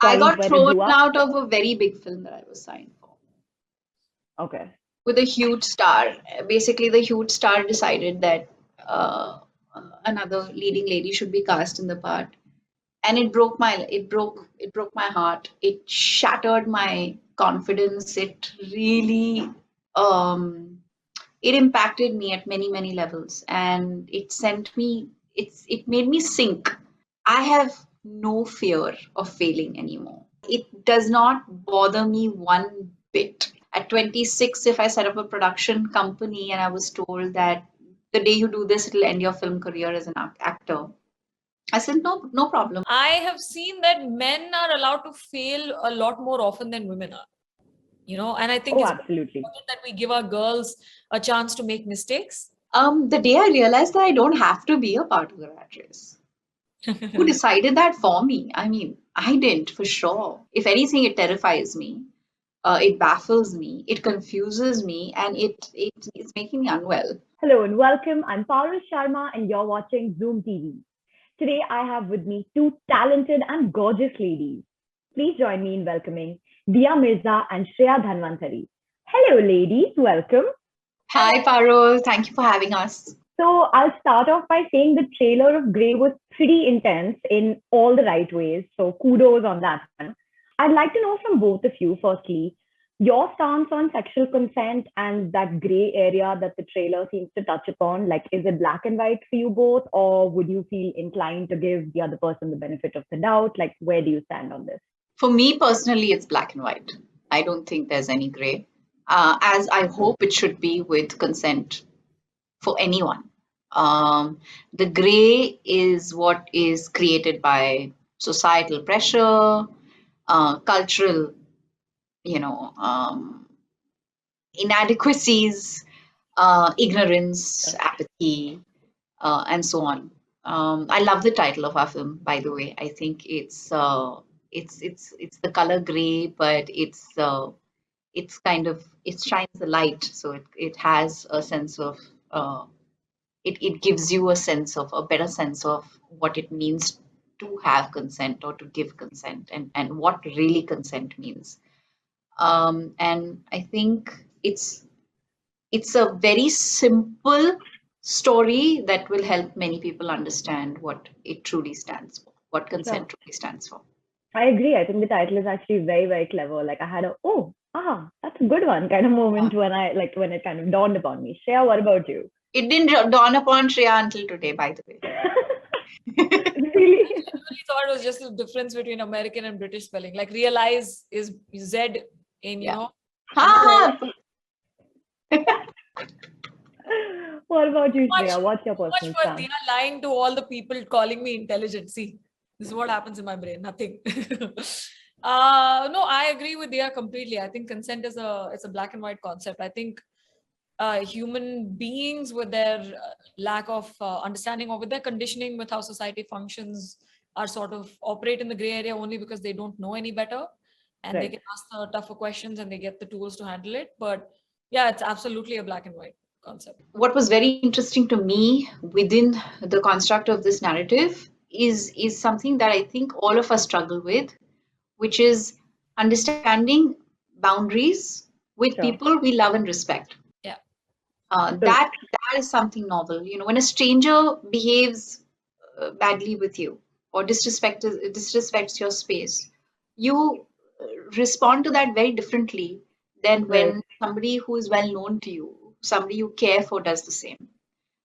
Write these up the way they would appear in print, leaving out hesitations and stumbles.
I point got where it thrown blew up? out of a very big film that I was signed for Okay. with a huge star. Basically, the huge star decided that uh, another leading lady should be cast in the part, and it broke my heart. It shattered my confidence. Um, it impacted me at many levels, and it made me sink. I have no fear of failing anymore. It does not bother me one bit. At 26, if I set up a production company and I was told that the day you do this, it'll end your film career as an actor, I said, no, no problem. I have seen that men are allowed to fail a lot more often than women are. And I think Oh, it's absolutely. important that we give our girls a chance to make mistakes. The day I realized that I don't have to be a part of the rat race. Who decided that for me? I mean, I didn't for sure. If anything, it terrifies me. It baffles me. It confuses me, and it's making me unwell. Hello and welcome. I'm Parul Sharma and you're watching Zoom TV. Today I have with me two talented and gorgeous ladies. Please join me in welcoming Dia Mirza and Shreya Dhanwanthary. Hello ladies, welcome. Hi, Parul. Thank you for having us. So I'll start off by saying the trailer of Grey was pretty intense in all the right ways. So kudos on that one. I'd like to know from both of you, firstly, your stance on sexual consent and that gray area that the trailer seems to touch upon. Like, is it black and white for you both, or would you feel inclined to give the other person the benefit of the doubt? Like, where do you stand on this? For me personally, it's black and white. I don't think there's any gray, as I hope it should be with consent for anyone. The gray is what is created by societal pressure, cultural, you know, inadequacies, ignorance, apathy, and so on. I love the title of our film, by the way. I think it's the color gray, but it's kind of it shines the light, so it has a sense of it gives you a better sense of what it means to have consent or to give consent, and what really consent means. And I think it's a very simple story that will help many people understand what it truly stands for, what consent truly stands for. I agree. I think the title is actually very clever. Like I had that's a good one kind of moment when it kind of dawned upon me. Shreya, what about you? It didn't dawn upon Shreya until today, by the way. Really? I really thought it was just the difference between American and British spelling. Like realize is Z in, Ah, What about you, Much- Shreya? What's your Much personal for stance? Dia lying to all the people calling me intelligent. See, this is what happens in my brain. Nothing. No, I agree with Dia completely. I think consent is it's a black and white concept. I think human beings with their lack of understanding or with their conditioning with how society functions are sort of operate in the gray area only because they don't know any better, and they Right. can ask the tougher questions and they get the tools to handle it. But yeah, it's absolutely a black and white concept. what was very interesting to me within the construct of this narrative is something that I think all of us struggle with, which is understanding boundaries with Sure. people we love and respect. Yeah. That is something novel. You know, when a stranger behaves badly with you or disrespects your space, you respond to that very differently than Right. when somebody who is well known to you, somebody you care for, does the same.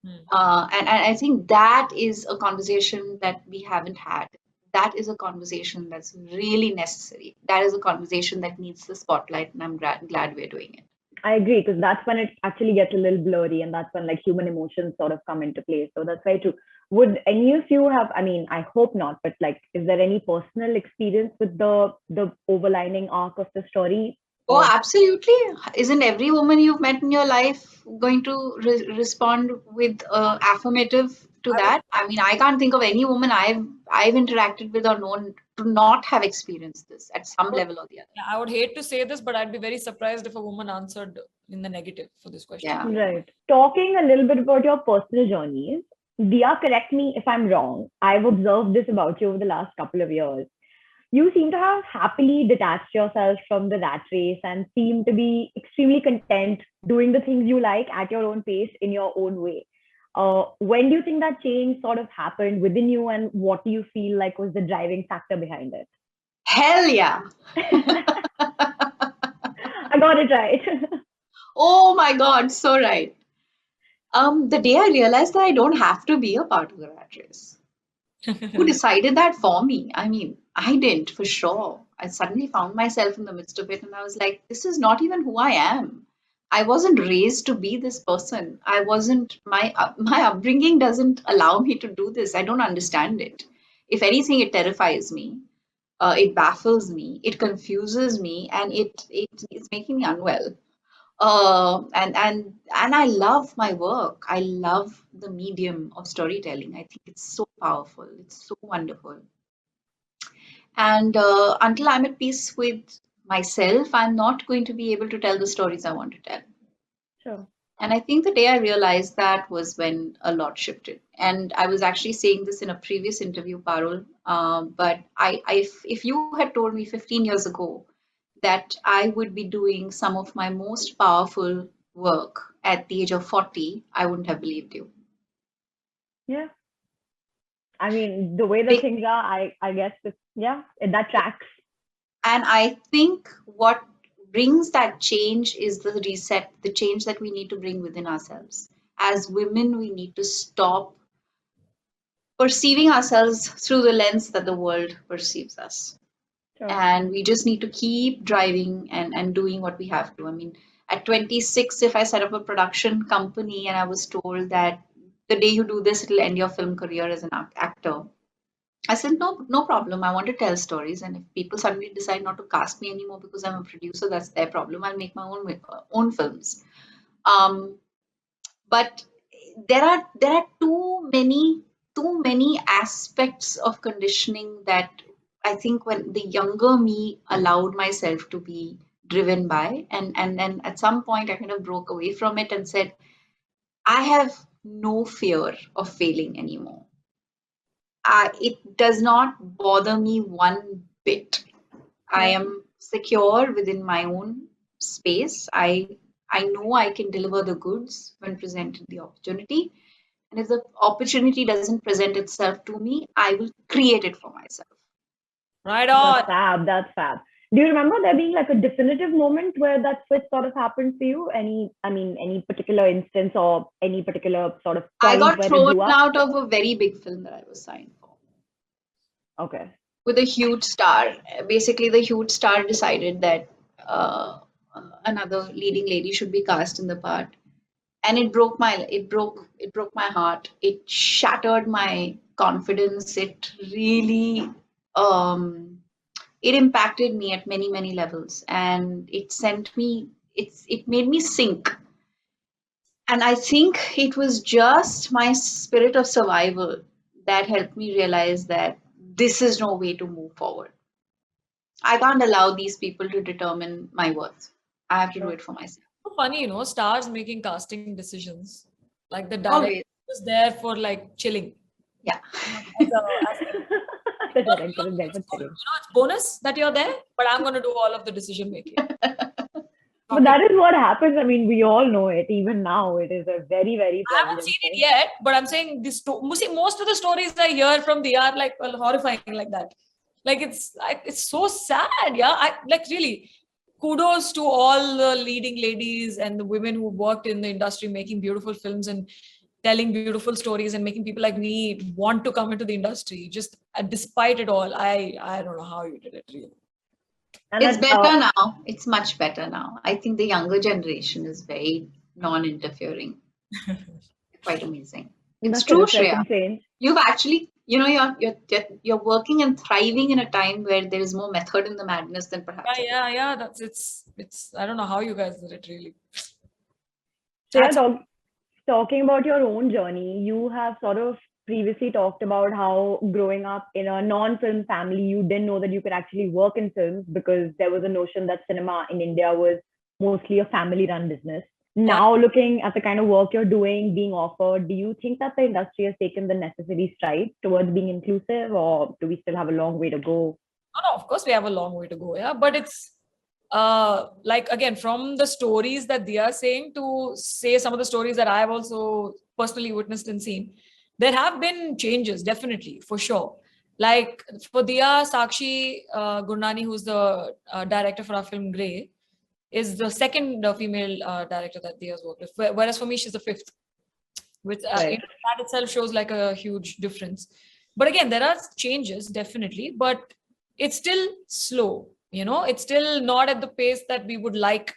And I think that is a conversation that we haven't had. That is a conversation that's really necessary. That is a conversation that needs the spotlight, and I'm glad we're doing it. I agree, because that's when it actually gets a little blurry, and that's when like human emotions sort of come into play. So that's very true. Would any of you have, I mean, I hope not, but like, is there any personal experience with the overlining arc of the story? Oh, absolutely. Isn't every woman you've met in your life going to respond with affirmative to that? I mean, I can't think of any woman I've interacted with or known to not have experienced this at some level or the other. Yeah, I would hate to say this, but I'd be very surprised if a woman answered in the negative for this question. Yeah. Right. Talking a little bit about your personal journeys, Dia, correct me if I'm wrong. I've observed this about you over the last couple of years. You seem to have happily detached yourself from the rat race and seem to be extremely content doing the things you like at your own pace in your own way. When do you think that change sort of happened within you, and what do you feel like was the driving factor behind it? Hell yeah. I got it right. Oh my God, so right. The day I realized that I don't have to be a part of the rat race. Who decided that for me? I mean, I didn't for sure. I suddenly found myself in the midst of it and I was like, this is not even who I am. I wasn't raised to be this person. I wasn't, my upbringing doesn't allow me to do this. I don't understand it. If anything, it terrifies me. It baffles me. It confuses me, and it's making me unwell. And I love my work. I love the medium of storytelling. I think it's so powerful. It's so wonderful. And until I'm at peace with myself, I'm not going to be able to tell the stories I want to tell. Sure. And I think the day I realized that was when a lot shifted. And I was actually saying this in a previous interview, Parul. But if you had told me 15 years ago that I would be doing some of my most powerful work at the age of 40, I wouldn't have believed you. Yeah. I mean, the way that Be- things are, I guess, yeah, that tracks. And I think what brings that change is the reset, the change that we need to bring within ourselves. As women, we need to stop perceiving ourselves through the lens that the world perceives us. Sure. And we just need to keep driving and doing what we have to. I mean, at 26, if I set up a production company and I was told that the day you do this, it'll end your film career as an actor, I said, no, no problem. I want to tell stories. And if people suddenly decide not to cast me anymore because I'm a producer, that's their problem. I'll make my own films. Um, but there are too many aspects of conditioning that I think when the younger me allowed myself to be driven by, and then at some point I kind of broke away from it and said, I have no fear of failing anymore. It does not bother me one bit. I Yeah. am secure within my own space. I know I can deliver the goods when presented the opportunity. And if the opportunity doesn't present itself to me, I will create it for myself. Right That's on. fab. That's fab. Do you remember there being like a definitive moment where that switch sort of happened for you? Any particular instance or any particular sort of I point got where it thrown blew up? out of a very big film that I was signed for Okay. with a huge star. Basically, the huge star decided that uh, another leading lady should be cast in the part, and it broke my heart. It shattered my confidence. Um, it impacted me at many levels, and it made me sink. And I think it was just my spirit of survival that helped me realize that this is no way to move forward. I can't allow these people to determine my worth. I have to do Sure. it for myself. So funny, stars making casting decisions. Like the director Always. was there for like chilling. Yeah. As The not director is there for chilling. it's bonus that you're there, but I'm going to do all of the decision making. But that is what happens. I mean, we all know it. Even now, it is a very, very I haven't prevalent seen it thing. yet, but I'm saying this. Most of the stories I hear from the are like horrifying, like that. Like it's so sad, yeah. I like really. Kudos to all the leading ladies and the women who worked in the industry, making beautiful films and telling beautiful stories and making people like me want to come into the industry. Just despite it all, I don't know how you did it, really. And It's that, better now. It's much better now. I think the younger generation is very non-interfering. Quite amazing. It's that's a true, Shreya. refreshing change. You've actually, you're working and thriving in a time where there is more method in the madness than Yeah, perhaps ever. yeah. That's it's. I don't know how you guys did it, really. So, yeah, That's talking about your own journey, you have sort of previously talked about how growing up in a non-film family, you didn't know that you could actually work in films because there was a notion that cinema in India was mostly a family-run business. yeah. Now, looking at the kind of work you're doing, being offered, do you think that the industry has taken the necessary strides towards being inclusive, or do we still have a long way to go? No, of course we have a long way to go, yeah. But it's like again, from the stories that they are saying to say some of the stories that I have also personally witnessed and seen, there have been changes, definitely, for sure. Like for Diya, Sakshi Gurnani, who's the director for our film Grey, is the second female director that Diya's worked with. Whereas for me, she's the fifth, which Right. that itself shows like a huge difference. But again, there are changes, definitely, but it's still slow. It's still not at the pace that we would like.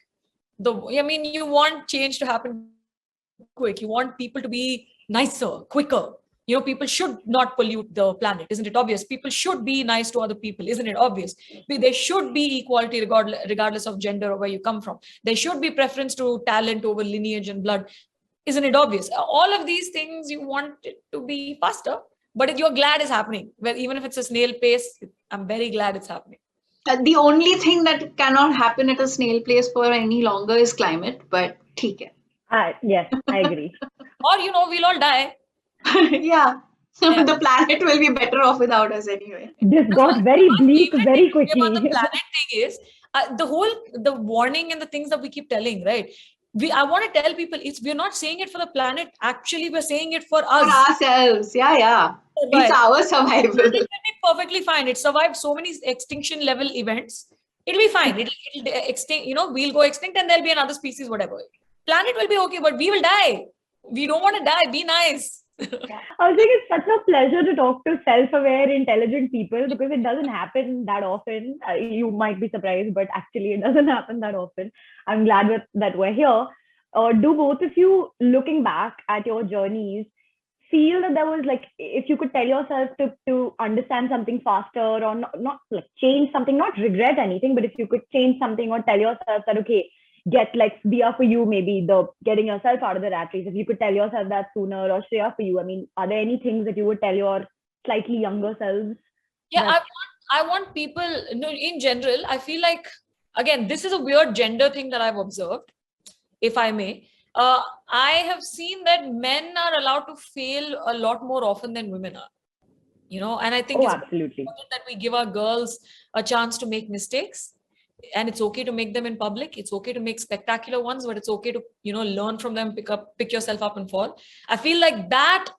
I mean, you want change to happen quick. You want people to be nicer, quicker. People should not pollute the planet. Isn't it obvious? People should be nice to other people. Isn't it obvious? There should be equality regardless of gender or where you come from. There should be preference to talent over lineage and blood. Isn't it obvious? All of these things you want it to be faster, but you're glad it's happening. Well, even if it's a snail pace, I'm very glad it's happening. The only thing that cannot happen at a snail pace for any longer is climate, but theek Yes, I agree. Or, we'll all die. hai. Yeah. Yeah. The planet will be better off without us anyway. This got very bleak Favorite very thing about the quickly. planet thing is the warning and the things that we keep telling, right? I want to tell people we're not saying it for the planet. Actually, we're saying it for For us. ourselves. Yeah. Survive. It's our survival. It will be perfectly fine. It survived so many extinction level events. It'll be fine. It'll extinct. We'll go extinct, and there'll be another species. Whatever. Planet will be okay, but we will die. We don't want to die. Be nice. I was think it's such a pleasure to talk to self-aware, intelligent people because it doesn't happen that often. You might be surprised, but actually it doesn't happen that often. I'm glad that we're here. Do both of you, looking back at your journeys, feel that there was like, if you could tell yourself to understand something faster or not like change something, not regret anything, but if you could change something or tell yourself that, okay, get like Dia for you, maybe the getting yourself out of the rat race, if you could tell yourself that sooner, or Shreya for you, I mean, are there any things that you would tell your slightly younger selves? Yeah, I want people, in general, I feel like, again, this is a weird gender thing that I've observed, if I may. I have seen that men are allowed to fail a lot more often than women are. And I think it's Absolutely important that we give our girls a chance to make mistakes. And it's okay to make them in public. It's okay to make spectacular ones, but it's okay to, learn from them, pick yourself up and fall. I feel like that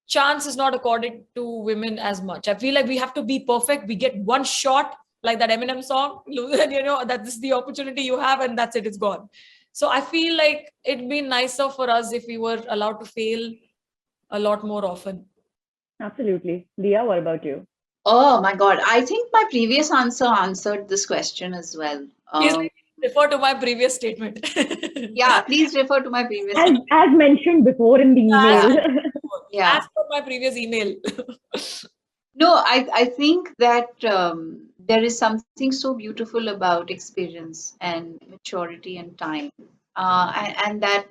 chance is not accorded to women as much. I feel like we have to be perfect. We get one shot, like that Eminem song, that this is the opportunity you have, and that's it, it's gone. So I feel like it'd be nicer for us if we were allowed to fail a lot more often. Absolutely. Dia, what about you? Oh my God. I think my previous answer answered this question as well. Please refer to my previous statement. Yeah, please refer to my previous. As mentioned before in the email. Yeah. As per my previous email. No, I think that there is something so beautiful about experience and maturity and time, and that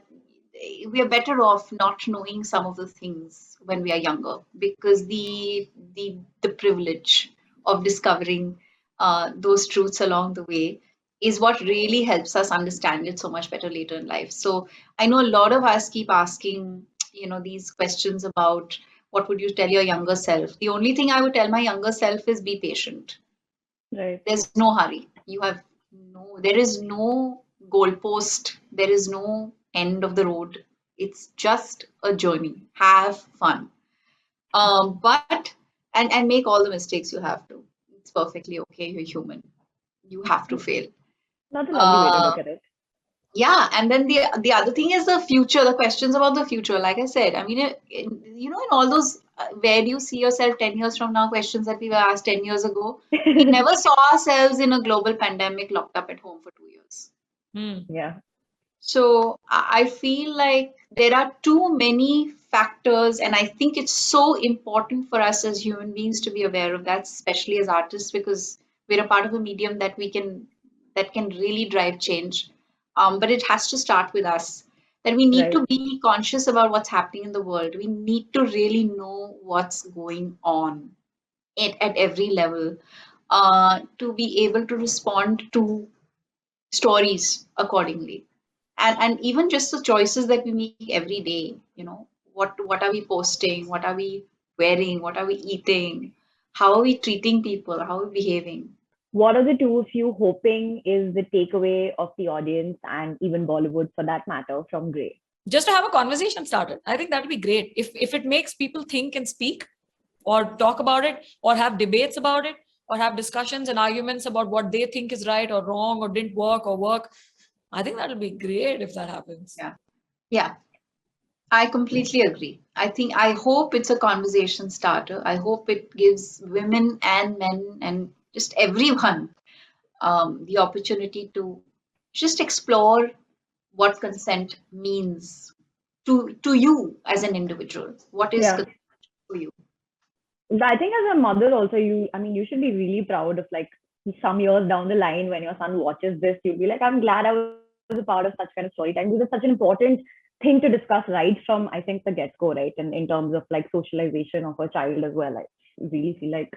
we are better off not knowing some of the things when we are younger, because the privilege of discovering those truths along the way is what really helps us understand it so much better later in life. So I know a lot of us keep asking, these questions about what would you tell your younger self. The only thing I would tell my younger self is be patient. Right. There's no hurry. There is no goalpost. There is no end of the road. It's just a journey. Have fun. But and make all the mistakes you have to. It's perfectly okay. You're human. You have to fail. That's a lovely way to look at it. Yeah, and then the other thing is the future, the questions about the future. Like I said, I mean, in all those where do you see yourself 10 years from now, questions that we were asked 10 years ago, we never saw ourselves in a global pandemic locked up at home for 2 years. Yeah. So I feel like there are too many factors, and I think it's so important for us as human beings to be aware of that, especially as artists, because we're a part of a medium that can really drive change. But it has to start with us. That we need to be conscious about what's happening in the world. We need to really know what's going on at every level, to be able to respond to stories accordingly. And even just the choices that we make every day, what are we posting? What are we wearing? What are we eating? How are we treating people? How are we behaving? What are the two of you hoping is the takeaway of the audience and even Bollywood for that matter from Grey? Just to have a conversation started. I think that would be great. If it makes people think and speak or talk about it or have debates about it or have discussions and arguments about what they think is right or wrong or didn't work or work, I think that'll be great if that happens. Yeah. Yeah. I completely agree. I hope it's a conversation starter. I hope it gives women and men and just everyone the opportunity to just explore what consent means to you as an individual. What is Yeah. consent to you? I think as a mother also, you should be really proud of like some years down the line when your son watches this, you'll be like, I'm glad I was a part of such kind of storytelling because it's such an important thing to discuss right from, I think, the get-go, right? And in terms of like socialization of a child as well. I really feel like,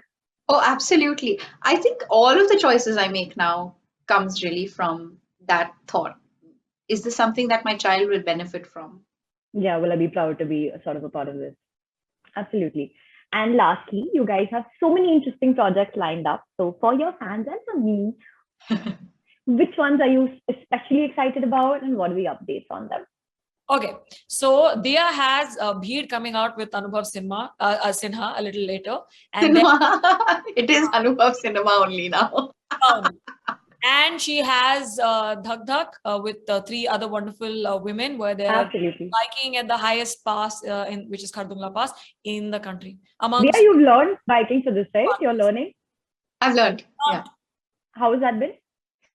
Oh, absolutely. I think all of the choices I make now comes really from that thought. Is this something that my child will benefit from? yeah, will I be proud to be sort of a part of this? Absolutely. And lastly, you guys have so many interesting projects lined up. So for your fans and for me, which ones are you especially excited about and what are the updates on them? Okay, so Dia has Bheed coming out with Sinha a little later, and then Cinema. It is Anubhav cinema only now. and she has Dhak Dhak with three other wonderful women where they're Absolutely. biking at the highest pass in which is Khardungla Pass in the country. Dia, Amongst you've learned biking for this, right? You're learning. I've learned. Yeah. How has that been?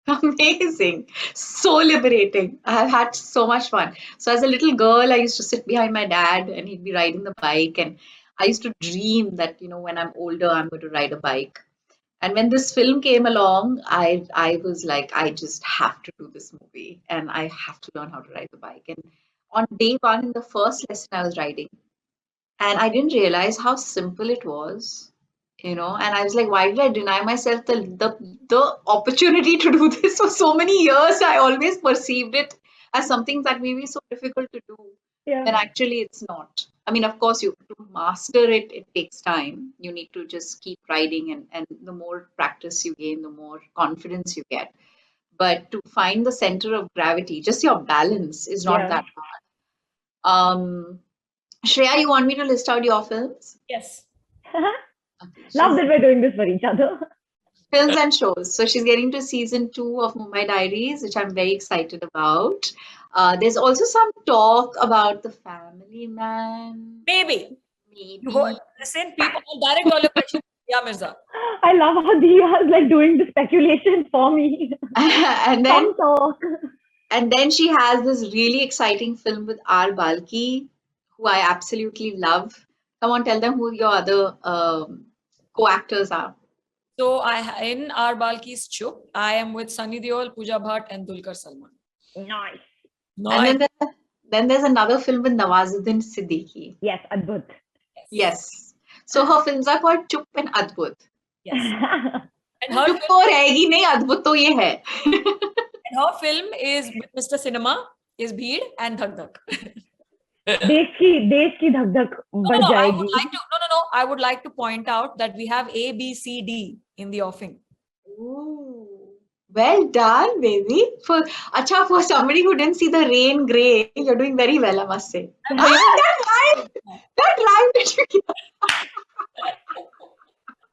Amazing. So liberating. I've had so much fun. So as a little girl, I used to sit behind my dad and he'd be riding the bike. And I used to dream that, when I'm older, I'm going to ride a bike. And when this film came along, I was like, I just have to do this movie and I have to learn how to ride the bike. And on day one, in the first lesson I was riding, and I didn't realize how simple it was, and I was like, why did I deny myself the opportunity to do this for so many years? I always perceived it as something that may be so difficult to do, Yeah. when actually it's not. I mean, of course, you to master it, it takes time. You need to just keep riding, and the more practice you gain, the more confidence you get. But to find the center of gravity, just your balance is not Yeah. that hard. Shreya, you want me to list out your films? yes, Okay, Love that we're doing this for each other. films and shows. So she's getting to season 2 of Mumbai Diaries, which I'm very excited about. There's also some talk about The Family Man. maybe. Maybe. You heard, listen, people, I'll direct all your questions. Yeah, Mirza. I love how Dia is like doing the speculation for me. and Some talk. then she has this really exciting film with R. Balki, who I absolutely love. Come on, tell them who your other co-actors are. So in our Balki's Chup, I am with Sunny Deol, Pooja Bhatt, and Dulquer Salman. Nice. And then there's another film with Nawazuddin Siddiqui. Yes, Adbhut. Yes. So her films are called Chup and Adbhut. Yes. And her Chup तो रहेगी नहीं, अद्भुत तो ये है. And her film is with Mr. Cinema, is Bheed and Dhak Dhak. देश की धक धक बढ़ जाएगी. I would like to point out that we have A, B, C, D in the offing. Ooh, well done, baby. For somebody who didn't see The Rain Grey, you're doing very well, I must say. That rhymed.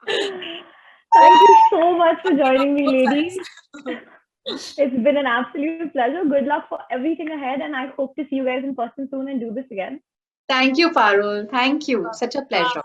Thank you so much for joining me, ladies. It's been an absolute pleasure. Good luck for everything ahead, and I hope to see you guys in person soon and do this again. Thank you, Parul. Thank you. Such a pleasure.